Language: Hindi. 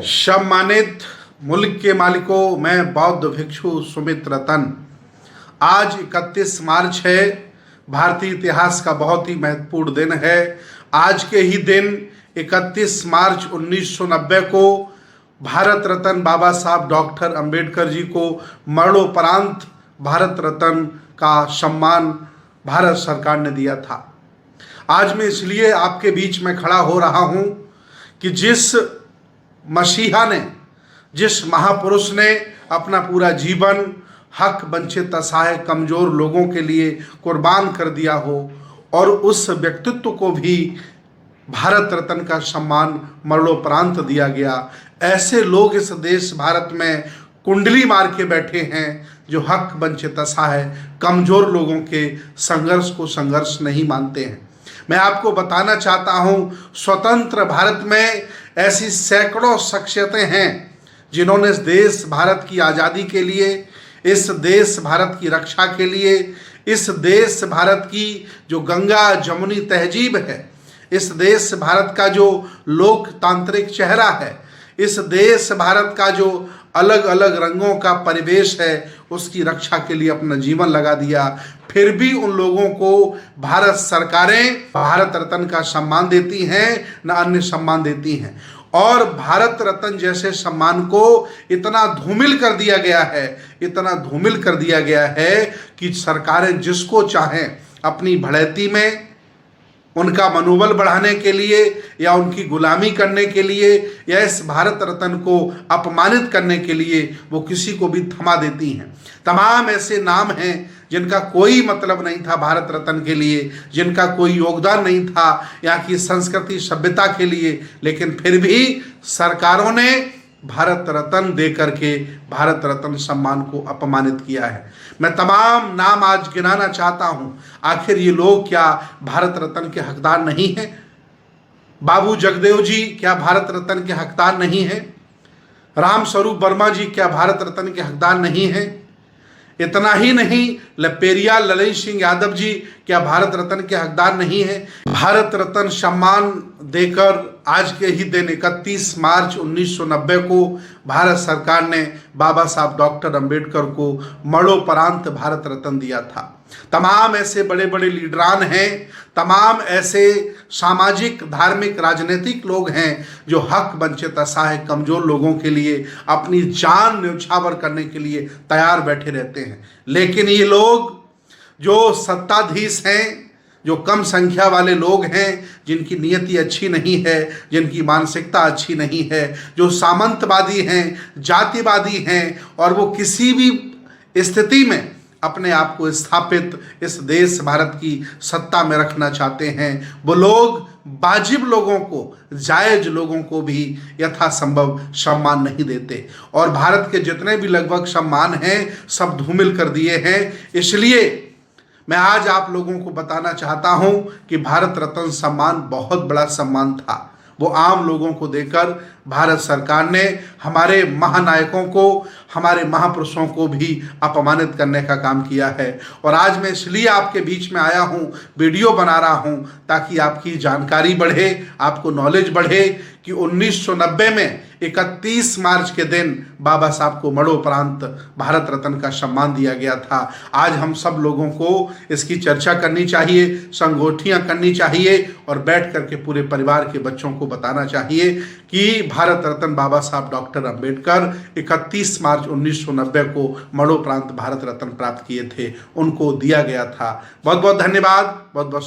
सम्मानित मुल्क के मालिकों, मैं बौद्ध भिक्षु सुमित रतन। आज 31 मार्च है। भारतीय इतिहास का बहुत ही महत्वपूर्ण दिन है। आज के ही दिन 31 मार्च 1990 को भारत रत्न बाबा साहब डॉक्टर अंबेडकर जी को मरणोपरांत भारत रत्न का सम्मान भारत सरकार ने दिया था। आज मैं इसलिए आपके बीच में खड़ा हो रहा हूं कि जिस मसीहा ने, जिस महापुरुष ने अपना पूरा जीवन हक वंचित असहाय कमजोर लोगों के लिए कुर्बान कर दिया हो और उस व्यक्तित्व को भी भारत रत्न का सम्मान मरणोपरांत दिया गया। ऐसे लोग इस देश भारत में कुंडली मार के बैठे हैं जो हक वंचित असहाय कमजोर लोगों के संघर्ष को संघर्ष नहीं मानते हैं। मैं आपको बताना चाहता हूं, स्वतंत्र भारत में ऐसी सैकड़ों शख्सियतें हैं जिन्होंने इस देश भारत की आज़ादी के लिए, इस देश भारत की रक्षा के लिए, इस देश भारत की जो गंगा जमुनी तहजीब है, इस देश भारत का जो लोकतांत्रिक चेहरा है, इस देश भारत का जो अलग अलग रंगों का परिवेश है, उसकी रक्षा के लिए अपना जीवन लगा दिया। फिर भी उन लोगों को भारत सरकारें भारत रत्न का सम्मान देती हैं, न अन्य सम्मान देती हैं। और भारत रत्न जैसे सम्मान को इतना धूमिल कर दिया गया है, इतना धूमिल कर दिया गया है कि सरकारें जिसको चाहें अपनी भड़ैती में, उनका मनोबल बढ़ाने के लिए या उनकी गुलामी करने के लिए या इस भारत रत्न को अपमानित करने के लिए वो किसी को भी थमा देती हैं। तमाम ऐसे नाम हैं जिनका कोई मतलब नहीं था भारत रत्न के लिए, जिनका कोई योगदान नहीं था यहाँ की संस्कृति सभ्यता के लिए, लेकिन फिर भी सरकारों ने भारत रत्न दे करके भारत रत्न सम्मान को अपमानित किया है। मैं तमाम नाम आज गिनाना चाहता हूं। आखिर ये लोग क्या भारत रत्न के हकदार नहीं हैं? बाबू जगदेव जी क्या भारत रत्न के हकदार नहीं हैं? राम स्वरूप वर्मा जी क्या भारत रत्न के हकदार नहीं हैं? इतना ही नहीं, लपेरिया ललन सिंह यादव जी क्या भारत रत्न के हकदार नहीं है? भारत रत्न सम्मान देकर आज के ही दिन 31 मार्च 1990 को भारत सरकार ने बाबा साहब डॉक्टर अंबेडकर को मरणोपरांत भारत रत्न दिया था। तमाम ऐसे बड़े बड़े लीडरान हैं, तमाम ऐसे सामाजिक धार्मिक राजनीतिक लोग हैं जो हक वंचित असहाय कमजोर लोगों के लिए अपनी जान न्यौछावर करने के लिए तैयार बैठे रहते हैं। लेकिन ये लोग जो सत्ताधीश हैं, जो कम संख्या वाले लोग हैं, जिनकी नियति अच्छी नहीं है, जिनकी मानसिकता अच्छी नहीं है, जो सामंतवादी हैं, जातिवादी हैं और वो किसी भी स्थिति में अपने आप को स्थापित इस देश भारत की सत्ता में रखना चाहते हैं, वो लोग वाजिब लोगों को, जायज लोगों को भी यथासंभव सम्मान नहीं देते और भारत के जितने भी लगभग सम्मान हैं सब धूमिल कर दिए हैं। इसलिए मैं आज आप लोगों को बताना चाहता हूं कि भारत रत्न सम्मान बहुत बड़ा सम्मान था। वो आम लोगों को देकर भारत सरकार ने हमारे महानायकों को, हमारे महापुरुषों को भी अपमानित करने का काम किया है। और आज मैं इसलिए आपके बीच में आया हूँ, वीडियो बना रहा हूँ ताकि आपकी जानकारी बढ़े, आपको नॉलेज बढ़े कि 1990 में 31 मार्च के दिन बाबा साहब को मरणोपरांत भारत रत्न का सम्मान दिया गया था। आज हम सब लोगों को इसकी चर्चा करनी चाहिए, संगोष्ठियाँ करनी चाहिए और बैठ करके पूरे परिवार के बच्चों को बताना चाहिए कि भारत रत्न बाबा साहब डॉक्टर अंबेडकर 31 मार्च 1990 को मरणोपरांत भारत रत्न प्राप्त किए थे, उनको दिया गया था। बहुत बहुत धन्यवाद, बहुत बहुत